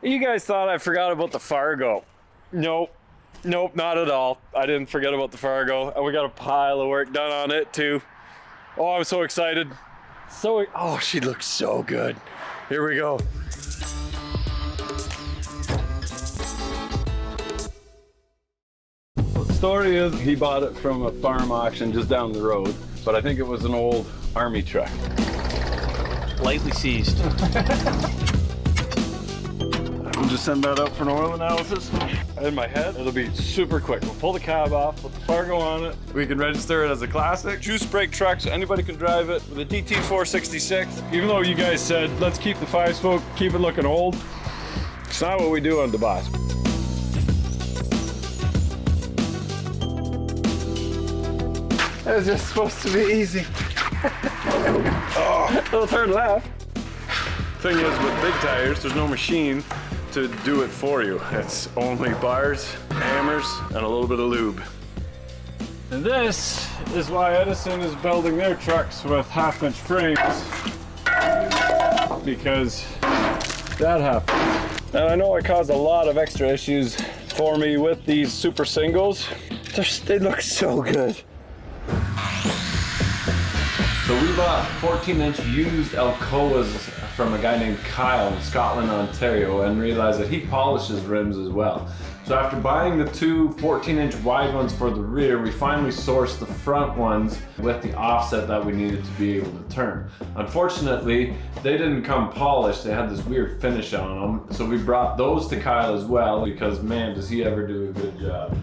You guys thought I forgot about the Fargo. Nope, not at all. I didn't forget about the Fargo, and we got a pile of work done on it too. Oh, I'm so excited. Oh, she looks so good. Here we go. The story is he bought it from a farm auction just down the road, but I think it was an old army truck. Lightly seized. We'll just send that out for an oil analysis. In my head, it'll be super quick. We'll pull the cab off, put the Fargo on it. We can register it as a classic. Juice brake truck, so anybody can drive it with a DT466. Even though you guys said, let's keep the 5-spoke, keep it looking old. It's not what we do on the boss. It was just supposed to be easy. Oh, little turn left. Thing is, with big tires, there's no machine to do it for you. It's only bars, hammers, and a little bit of lube. And this is why Edison is building their trucks with 1/2-inch frames. Because that happens. And I know I caused a lot of extra issues for me with these super singles. They look so good. So we bought 14-inch used Alcoas from a guy named Kyle in Scotland, Ontario, and realized that he polishes rims as well. So after buying the two 14-inch wide ones for the rear, we finally sourced the front ones with the offset that we needed to be able to turn. Unfortunately, they didn't come polished. They had this weird finish on them. So we brought those to Kyle as well, because man, does he ever do a good job.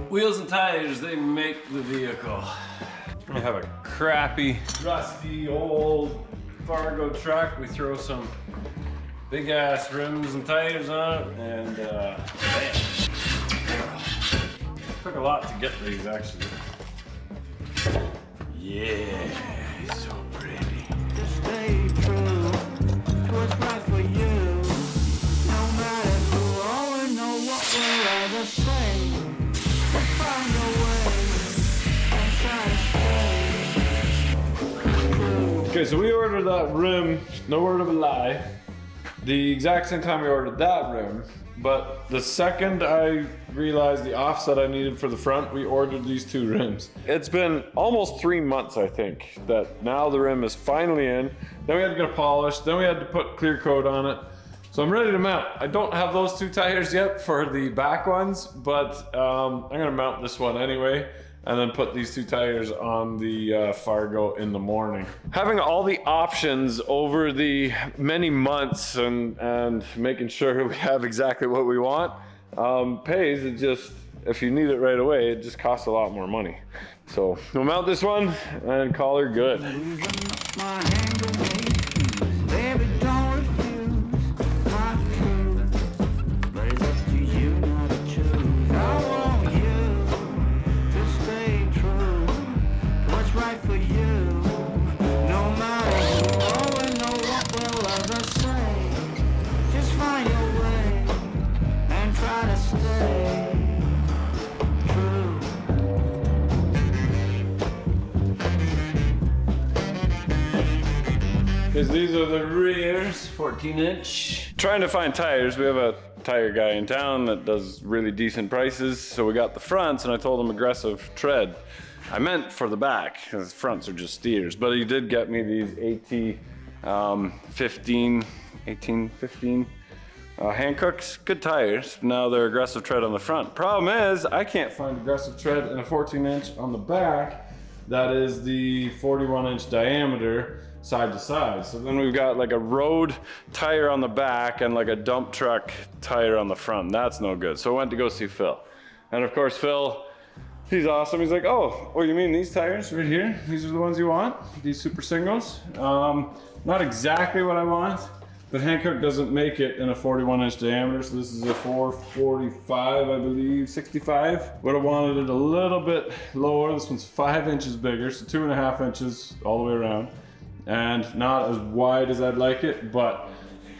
Wheels and tires, they make the vehicle. I have a crappy, rusty, old Fargo truck. We throw some big ass rims and tires on it, and man. Took a lot to get these actually. Yeah, so pretty. Just stay true to what's right for you. No matter who or know what we'll ever say. Find a way and try to stay. Okay, so we ordered that rim, no word of a lie, the exact same time we ordered that rim, but the second I realized the offset I needed for the front, we ordered these two rims. It's been almost 3 months, I think, that now the rim is finally in. Then we had to get it polished, then we had to put clear coat on it. So I'm ready to mount. I don't have those two tires yet for the back ones, but I'm gonna mount this one anyway, and then put these two tires on the Fargo in the morning. Having all the options over the many months and making sure we have exactly what we want pays. It just, if you need it right away, it just costs a lot more money. So we'll mount this one and call her good. Because these are the rears, 14-inch. Trying to find tires. We have a tire guy in town that does really decent prices. So we got the fronts, and I told him aggressive tread. I meant for the back, because the fronts are just steers. But he did get me these AT15 Hancooks. Good tires. Now they're aggressive tread on the front. Problem is, I can't find aggressive tread in a 14-inch on the back. That is the 41-inch diameter, side to side. So then we've got like a road tire on the back and like a dump truck tire on the front. That's no good. So I went to go see Phil. And of course, Phil, he's awesome. He's like, oh, you mean these tires right here? These are the ones you want? These super singles? Not exactly what I want, but Hankook doesn't make it in a 41-inch diameter. So this is a 445, I believe, 65. Would have wanted it a little bit lower. This one's 5 inches bigger, so 2.5 inches all the way around. And not as wide as I'd like it, but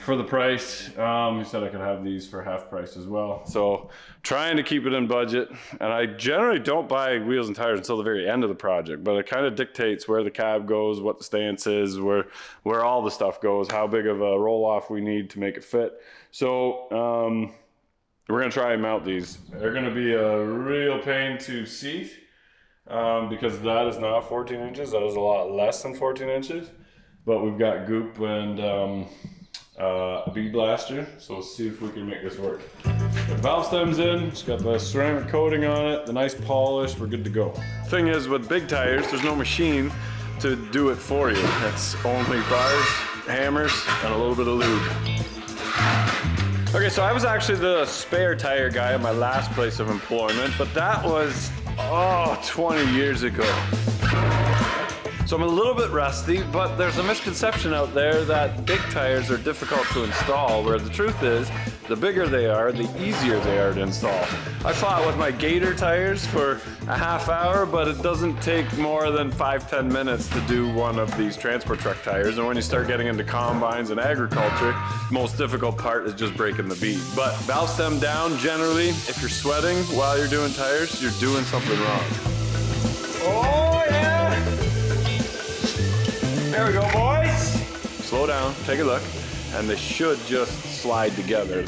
for the price. He said I could have these for half price as well. So trying to keep it in budget. And I generally don't buy wheels and tires until the very end of the project, but it kind of dictates where the cab goes, what the stance is, where all the stuff goes, how big of a roll off we need to make it fit. So we're gonna try and mount these. They're gonna be a real pain to seat because that is not 14 inches. That is a lot less than 14 inches. But we've got goop and a bead blaster, so we'll see if we can make this work. The valve stem's in, it's got the ceramic coating on it, the nice polish, we're good to go. Thing is, with big tires, there's no machine to do it for you. It's only bars, hammers, and a little bit of lube. Okay, so I was actually the spare tire guy at my last place of employment, but that was, 20 years ago. So I'm a little bit rusty, but there's a misconception out there that big tires are difficult to install, where the truth is, the bigger they are, the easier they are to install. I fought with my Gator tires for a half hour, but it doesn't take more than 5-10 minutes to do one of these transport truck tires. And when you start getting into combines and agriculture, the most difficult part is just breaking the bead. But valve stem down, generally, if you're sweating while you're doing tires, you're doing something wrong. Oh yeah! There we go, boys. Slow down, take a look, and they should just slide together.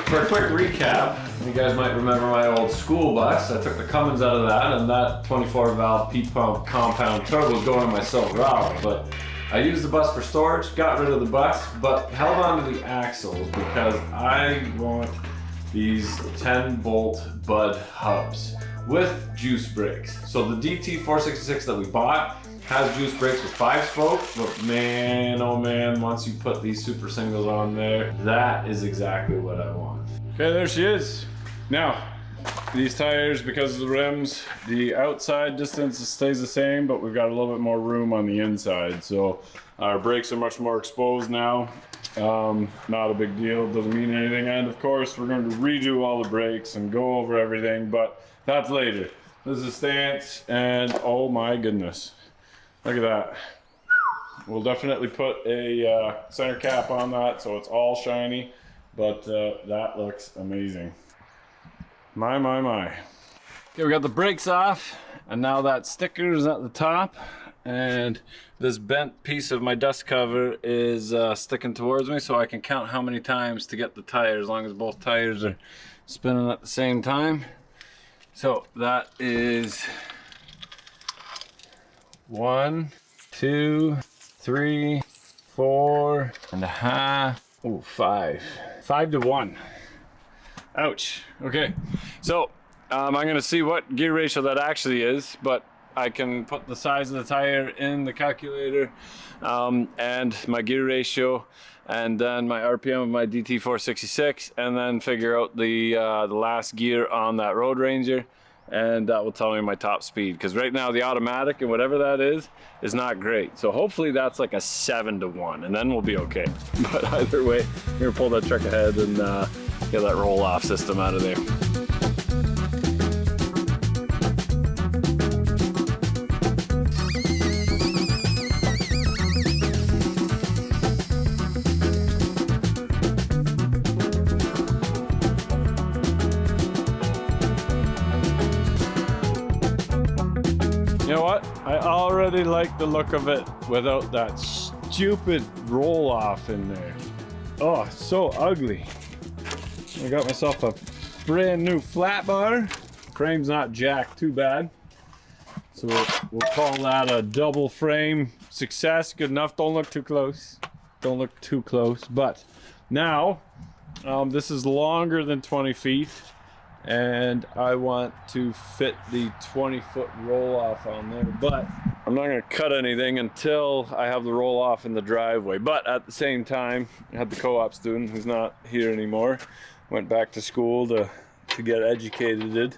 For a quick recap, you guys might remember my old school bus. I took the Cummins out of that, and that 24 valve P pump compound turbo was going on my Silverado. But I used the bus for storage, got rid of the bus, but held on to the axles because I want these 10-bolt Bud hubs with juice brakes. So the DT466 that we bought has juice brakes with 5-spoke, but man, oh man, once you put these super singles on there, that is exactly what I want. Okay, there she is. Now, these tires, because of the rims, the outside distance stays the same, but we've got a little bit more room on the inside. So our brakes are much more exposed now. Not a big deal, doesn't mean anything. And of course, we're going to redo all the brakes and go over everything, but that's later. This is a stance, and oh my goodness. Look at that. We'll definitely put a center cap on that so it's all shiny, but that looks amazing. My. Okay, we got the brakes off, and now that sticker is at the top, and this bent piece of my dust cover is sticking towards me, so I can count how many times to get the tire, as long as both tires are spinning at the same time. So that is 1, 2, 3, 4.5. Oh, 5. 5 to 1. Ouch. Okay. So I'm gonna see what gear ratio that actually is, but I can put the size of the tire in the calculator and my gear ratio, and then my RPM of my DT466, and then figure out the last gear on that Road Ranger, and that will tell me my top speed, because right now the automatic and whatever that is not great. So hopefully that's like a 7 to 1, and then we'll be okay. But either way, we're gonna pull that truck ahead and get that roll-off system out of there. You know what? I already like the look of it without that stupid roll off in there. Oh, so ugly. I got myself a brand new flat bar. Frame's not jacked too bad. So we'll call that a double frame success. Good enough. Don't look too close. Don't look too close. But now, this is longer than 20 feet. And I want to fit the 20-foot roll-off on there, but I'm not going to cut anything until I have the roll-off in the driveway. But at the same time, I had the co-op student who's not here anymore, went back to school to get educated.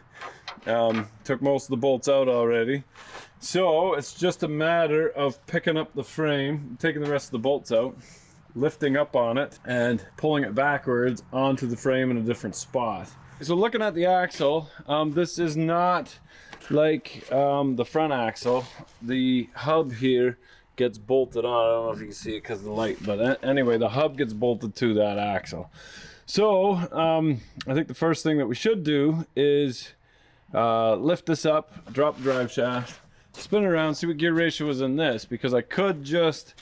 Took most of the bolts out already, so it's just a matter of picking up the frame, taking the rest of the bolts out, lifting up on it, and pulling it backwards onto the frame in a different spot. So looking at the axle, this is not like the front axle. The hub here gets bolted on. I don't know if you can see it because of the light, but anyway, the hub gets bolted to that axle. So I think the first thing that we should do is lift this up, drop the drive shaft, spin around, see what gear ratio is in this, because I could just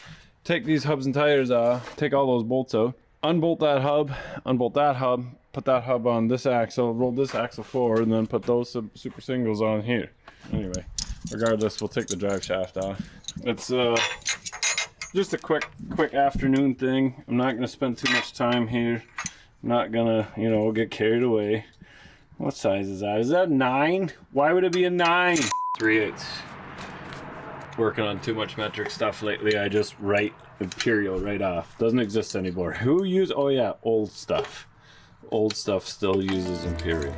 take these hubs and tires off, take all those bolts out, unbolt that hub, unbolt that hub, put that hub on this axle, roll this axle forward, and then put those super singles on here. Anyway, regardless, we'll take the drive shaft off. It's just a quick afternoon thing. I'm not gonna spend too much time here. I'm not gonna, you know, get carried away. What size is that? Is that a 9? Why would it be a 9? 3/8. Working on too much metric stuff lately. I just write imperial right off. Doesn't exist anymore. Who use? Oh yeah, old stuff. Old stuff still uses imperial.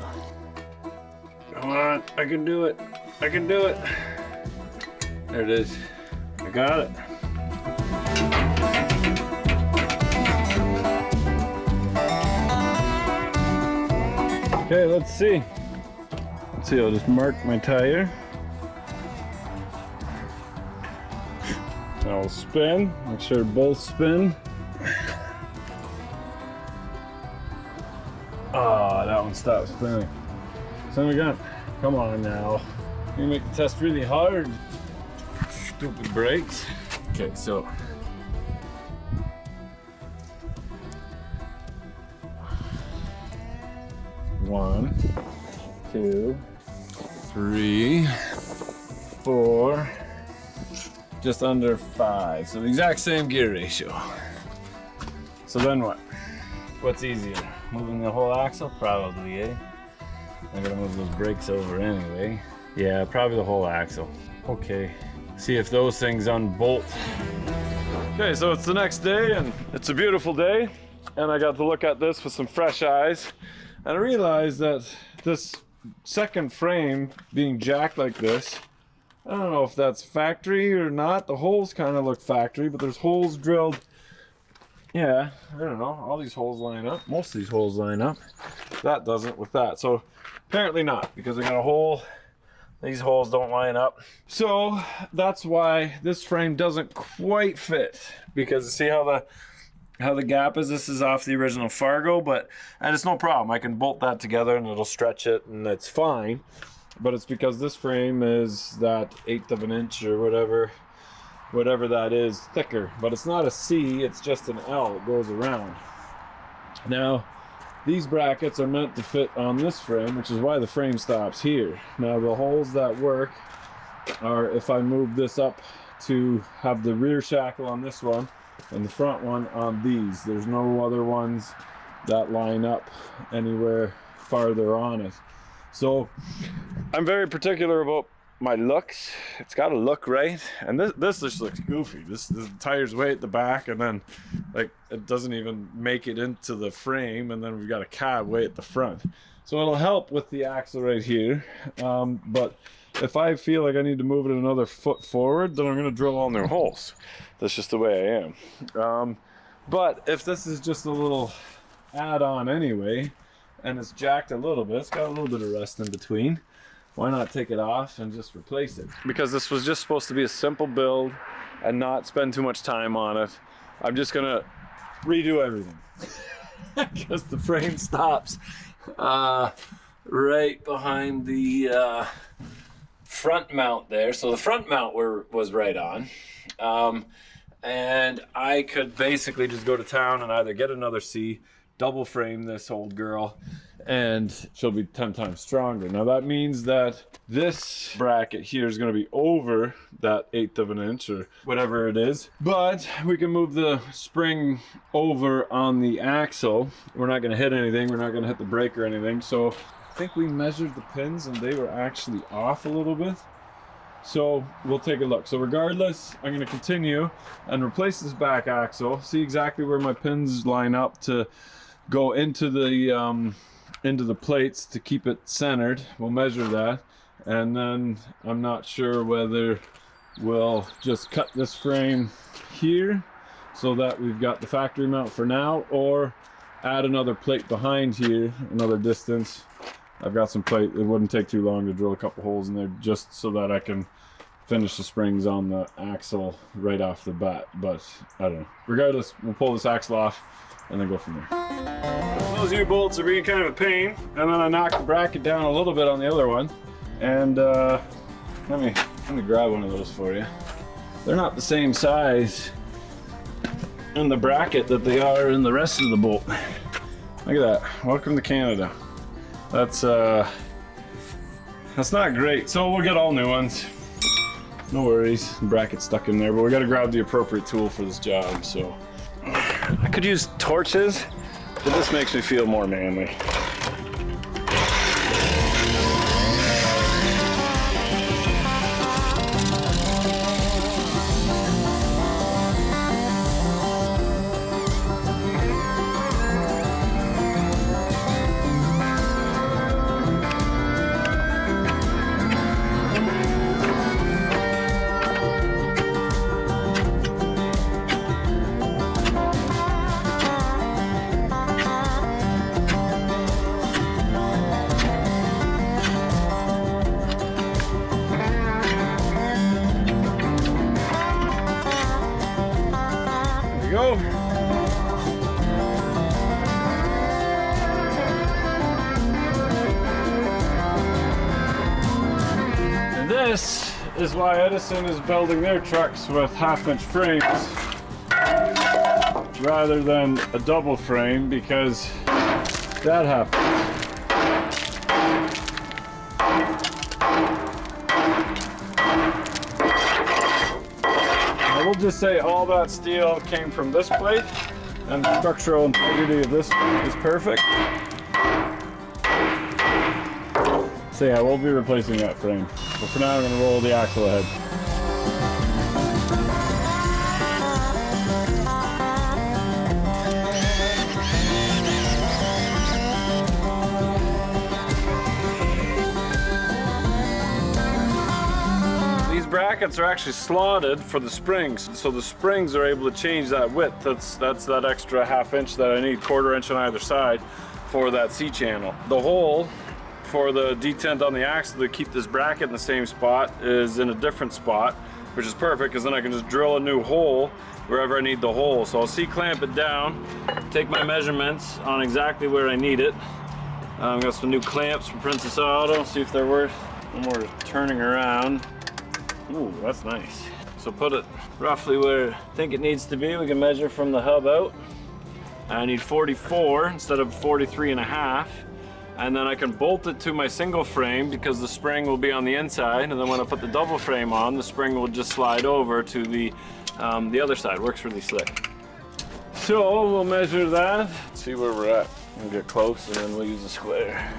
Come on, I can do it. I can do it. There it is. I got it. Okay, let's see. Let's see, I'll just mark my tire. I'll spin, make sure both spin. Ah, that one stopped spinning. So we got, come on now. You make the test really hard. Stupid brakes. Okay, so. One, 2, 3, 4, just under 5. So the exact same gear ratio. So then what? What's easier? Moving the whole axle? Probably, eh? I'm gonna move those brakes over anyway. Yeah, probably the whole axle. Okay, see if those things unbolt. Okay, so it's the next day and it's a beautiful day. And I got to look at this with some fresh eyes. And I realized that this second frame being jacked like this, I don't know if that's factory or not. The holes kind of look factory, but there's holes drilled. Yeah, I don't know. All these holes line up. Most of these holes line up. That doesn't with that. So apparently not, because I got a hole. These holes don't line up. So that's why this frame doesn't quite fit, because see how the gap is? This is off the original Fargo, and it's no problem. I can bolt that together and it'll stretch it and it's fine. But it's because this frame is that 1/8 of an inch or whatever that is thicker. But it's not a C, it's just an L. It goes around. Now, these brackets are meant to fit on this frame, which is why the frame stops here. Now, the holes that work are if I move this up to have the rear shackle on this one and the front one on these. There's no other ones that line up anywhere farther on it. So I'm very particular about my looks. It's got to look right, and this just looks goofy. The tire's way at the back, and then like it doesn't even make it into the frame, and then we've got a cab way at the front. So it'll help with the axle right here, but if I feel like I need to move it another foot forward, then I'm going to drill all new holes. That's just the way I am. But if this is just a little add-on anyway, and it's jacked a little bit, it's got a little bit of rust in between, why not take it off and just replace it? Because this was just supposed to be a simple build and not spend too much time on it. I'm just going to redo everything. Because the frame stops right behind the front mount there. So the front mount was right on. And I could basically just go to town and either get another C, double frame this old girl, and she'll be 10 times stronger. Now that means that this bracket here is going to be over that 1/8 of an inch or whatever it is, but we can move the spring over on the axle. We're not going to hit anything. We're not going to hit the brake or anything. So I think we measured the pins and they were actually off a little bit. So we'll take a look. So regardless, I'm going to continue and replace this back axle, see exactly where my pins line up to go into the plates to keep it centered. We'll measure that, and then I'm not sure whether we'll just cut this frame here so that we've got the factory mount for now, or add another plate behind here, another distance. I've got some plate. It wouldn't take too long to drill a couple holes in there just so that I can finish the springs on the axle right off the bat, but I don't know. Regardless, we'll pull this axle off and then go from there. Those U-bolts are being kind of a pain, and then I knocked the bracket down a little bit on the other one, and let me grab one of those for you. They're not the same size in the bracket that they are in the rest of the bolt. Look at that. Welcome to Canada. That's not great. So we'll get all new ones. No worries. The bracket's stuck in there, but we got to grab the appropriate tool for this job. So I could use torches, but this makes me feel more manly. Go. And this is why Edison is building their trucks with half-inch frames rather than a double frame, because that happens. We'll just say all that steel came from this plate, and the structural integrity of this is perfect. So yeah, we'll be replacing that frame. But for now, I'm going to roll the axle ahead. Brackets are actually slotted for the springs, so the springs are able to change that width. That's that extra half-inch that I need, quarter-inch on either side for that C-channel. The hole for the detent on the axle to keep this bracket in the same spot is in a different spot, which is perfect because then I can just drill a new hole wherever I need the hole. So I'll C-clamp it down, take my measurements on exactly where I need it. I've got some new clamps from Princess Auto, see if they're worth no more turning around. Ooh, that's nice. So put it roughly where I think it needs to be. We can measure from the hub out. I need 44 instead of 43.5. And then I can bolt it to my single frame because the spring will be on the inside. And then when I put the double frame on, the spring will just slide over to the other side. Works really slick. So we'll measure that. See where we're at. We'll get close and then we'll use a square.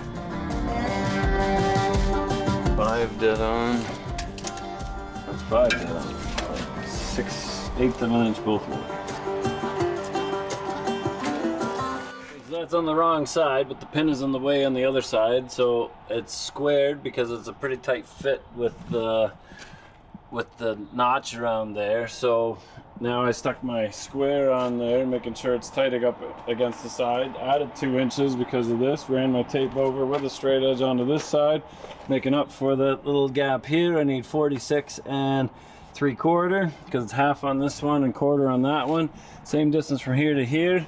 5 dead on. 5 dead on. 6/8 of an inch both ways. So that's on the wrong side, but the pin is in the way on the other side, so it's squared because it's a pretty tight fit with the notch around there. So now I stuck my square on there, making sure it's tight up against the side. Added 2 inches because of this. Ran my tape over with a straight edge onto this side, making up for the little gap here. I need 46 3/4 because it's half on this one and quarter on that one. Same distance from here to here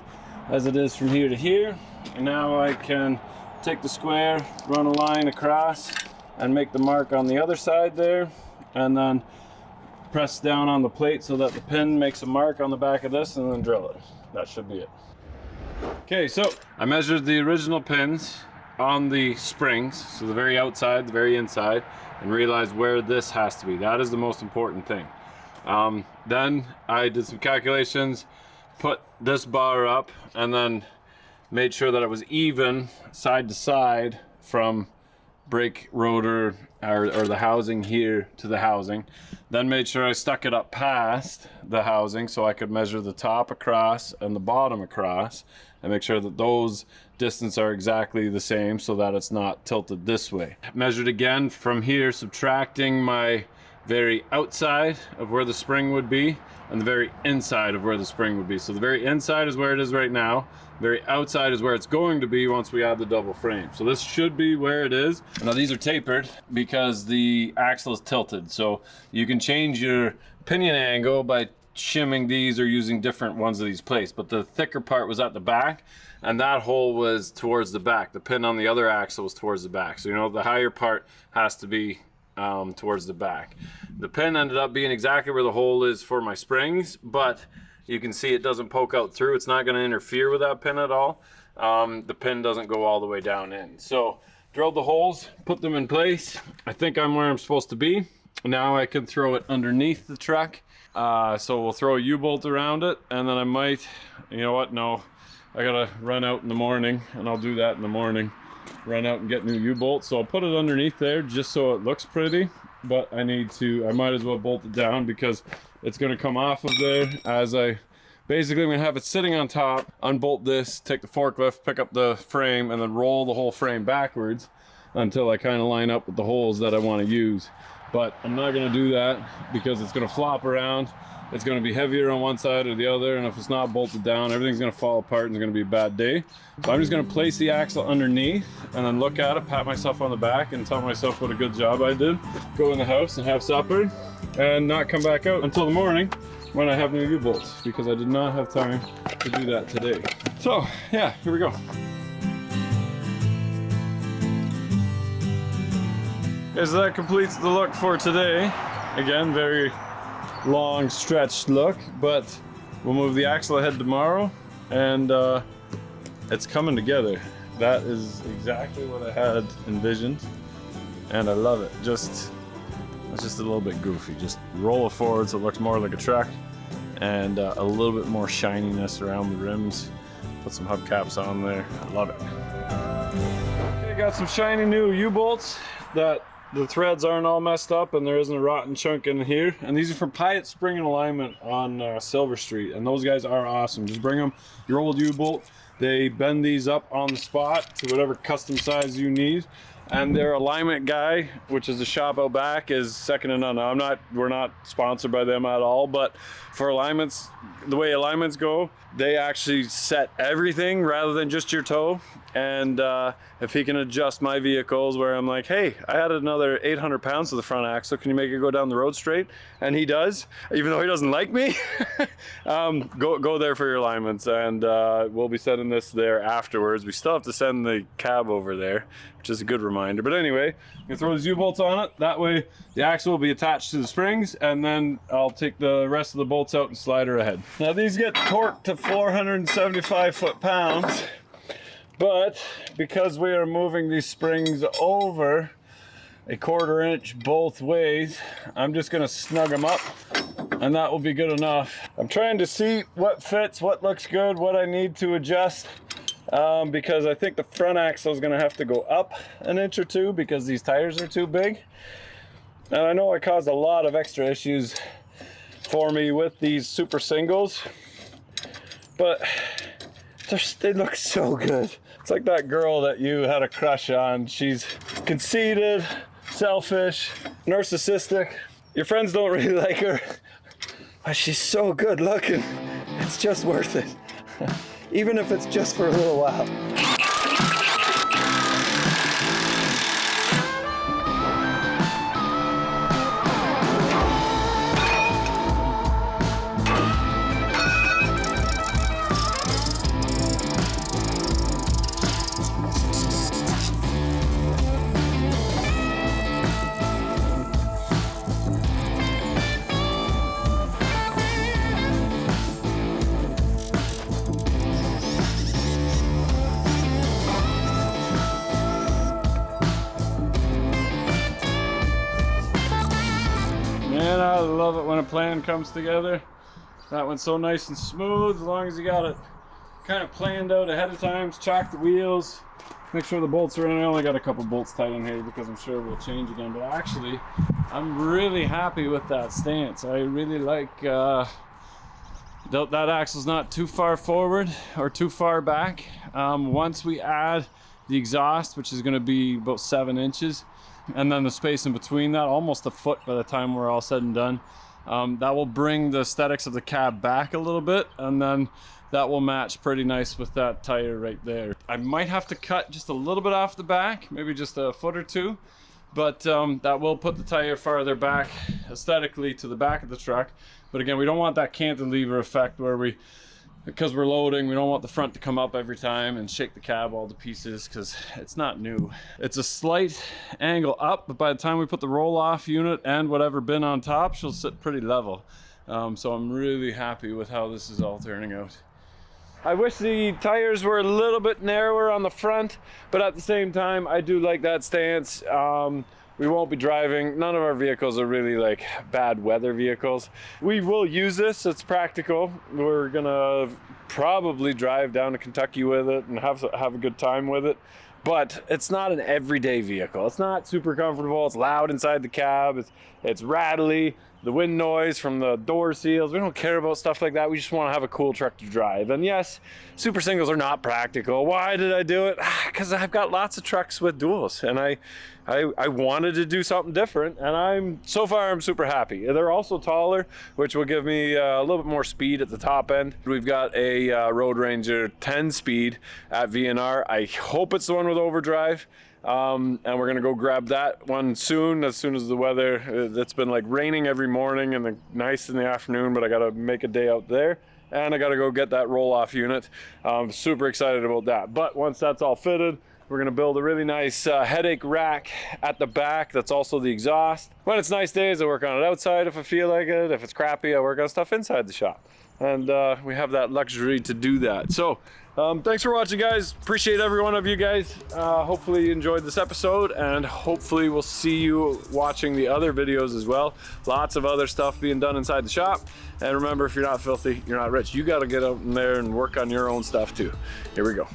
as it is from here to here. And now I can take the square, run a line across, and make the mark on the other side there, and then press down on the plate so that the pin makes a mark on the back of this, and then drill it. That should be it. Okay, so I measured the original pins on the springs, so the very outside, the very inside, and realized where this has to be. That is the most important thing. Then I did some calculations, put this bar up, and then made sure that it was even side to side from brake rotor or the housing here to the housing. Then made sure I stuck it up past the housing so I could measure the top across and the bottom across and make sure that those distances are exactly the same so that it's not tilted this way. Measured again from here, subtracting my very outside of where the spring would be and the very inside of where the spring would be. So the very inside is where it is right now. Very outside is where it's going to be once we add the double frame. So this should be where it is. Now these are tapered because the axle is tilted. So you can change your pinion angle by shimming these or using different ones of these placed. But the thicker part was at the back and that hole was towards the back. The pin on the other axle was towards the back. So you know the higher part has to be towards the back. The pin ended up being exactly where the hole is for my springs, but you can see it doesn't poke out through. It's not going to interfere with that pin at all. The pin doesn't go all the way down in. So drilled the holes, put them in place. I think I'm where I'm supposed to be. Now I can throw it underneath the truck. So we'll throw a U-bolt around it, and then I might, you know what, no, I gotta run out in the morning, and I'll do that in the morning. Run out and get new U-bolts. So I'll put it underneath there just so it looks pretty, but I might as well bolt it down because it's going to come off of there as I'm going to have it sitting on top, unbolt this, take the forklift, pick up the frame, and then roll the whole frame backwards until I kind of line up with the holes that I want to use. But I'm not going to do that because it's going to flop around. It's going to be heavier on one side or the other, and if it's not bolted down, everything's going to fall apart and it's going to be a bad day. So I'm just going to place the axle underneath and then look at it, pat myself on the back and tell myself what a good job I did. Go in the house and have supper and not come back out until the morning when I have new U-bolts, because I did not have time to do that today. So yeah, here we go. Okay, so that completes the look for today. Again, very long stretched look, but we'll move the axle ahead tomorrow, and it's coming together. That is exactly what I had envisioned, and I love it. It's just a little bit goofy. Just roll it forward so it looks more like a truck, and a little bit more shininess around the rims. Put some hubcaps on there. I love it. Okay, got some shiny new U-bolts that the threads aren't all messed up and there isn't a rotten chunk in here. And these are from Pyatt Spring and Alignment on Silver Street, and those guys are awesome. Just bring them your old U-bolt. They bend these up on the spot to whatever custom size you need. And their alignment guy, which is the shop out back, is second to none. We're not sponsored by them at all, but for alignments, the way alignments go, they actually set everything rather than just your toe. And if he can adjust my vehicles where I'm like, hey, I added another 800 pounds to the front axle, can you make it go down the road straight? And he does, even though he doesn't like me. Go there for your alignments, and we'll be sending this there afterwards. We still have to send the cab over there, which is a good reminder. But anyway, you can throw these U-bolts on it. That way the axle will be attached to the springs, and then I'll take the rest of the bolts out and slide her ahead. Now these get torqued to 475 foot-pounds. But because we are moving these springs over a 1/4 inch both ways, I'm just going to snug them up, and that will be good enough. I'm trying to see what fits, what looks good, what I need to adjust, because I think the front axle is going to have to go up 1 inch or 2 because these tires are too big. And I know I caused a lot of extra issues for me with these super singles, but they look so good. It's like that girl that you had a crush on. She's conceited, selfish, narcissistic. Your friends don't really like her, but she's so good looking. It's just worth it. Even if it's just for a little while. Man, I love it when a plan comes together. That one's so nice and smooth, as long as you got it kind of planned out ahead of time. Chock the wheels, make sure the bolts are in. I only got a couple bolts tight in here because I'm sure we'll change again, but actually I'm really happy with that stance. I really like that axle's not too far forward or too far back. Once we add the exhaust, which is going to be about 7 inches, and then the space in between that, almost a foot by the time we're all said and done. That will bring the aesthetics of the cab back a little bit, and then that will match pretty nice with that tire right there. I might have to cut just a little bit off the back, maybe just a foot or two, but that will put the tire farther back aesthetically to the back of the truck. But again, we don't want that cantilever effect where because we're loading, we don't want the front to come up every time and shake the cab all to pieces, because it's not new. It's a slight angle up, but by the time we put the roll-off unit and whatever bin on top, she'll sit pretty level. So I'm really happy with how this is all turning out. I wish the tires were a little bit narrower on the front, but at the same time, I do like that stance. We won't be driving. None of our vehicles are really like bad weather vehicles. We will use this, it's practical. We're gonna probably drive down to Kentucky with it and have a good time with it. But it's not an everyday vehicle. It's not super comfortable. It's loud inside the cab. It's rattly. The wind noise from the door seals. We don't care about stuff like that. We just want to have a cool truck to drive. And yes, super singles are not practical. Why did I do it? Because I've got lots of trucks with duals, and I wanted to do something different, and so far I'm super happy. They're also taller, which will give me a little bit more speed at the top end. We've got a Road Ranger 10 speed at VNR. I hope it's the one with overdrive. And we're gonna go grab that one soon as the weather, it's been like raining every morning and nice in the afternoon, but I gotta make a day out there, and I gotta go get that roll-off unit. I'm super excited about that. But once that's all fitted, we're gonna build a really nice headache rack at the back. That's also the exhaust. When it's nice days, I work on it outside if I feel like it. If it's crappy, I work on stuff inside the shop. And we have that luxury to do that. So thanks for watching, guys. Appreciate every one of you guys. Hopefully you enjoyed this episode, and hopefully we'll see you watching the other videos as well. Lots of other stuff being done inside the shop. And remember, if you're not filthy, you're not rich. You got to get out in there and work on your own stuff too. Here we go.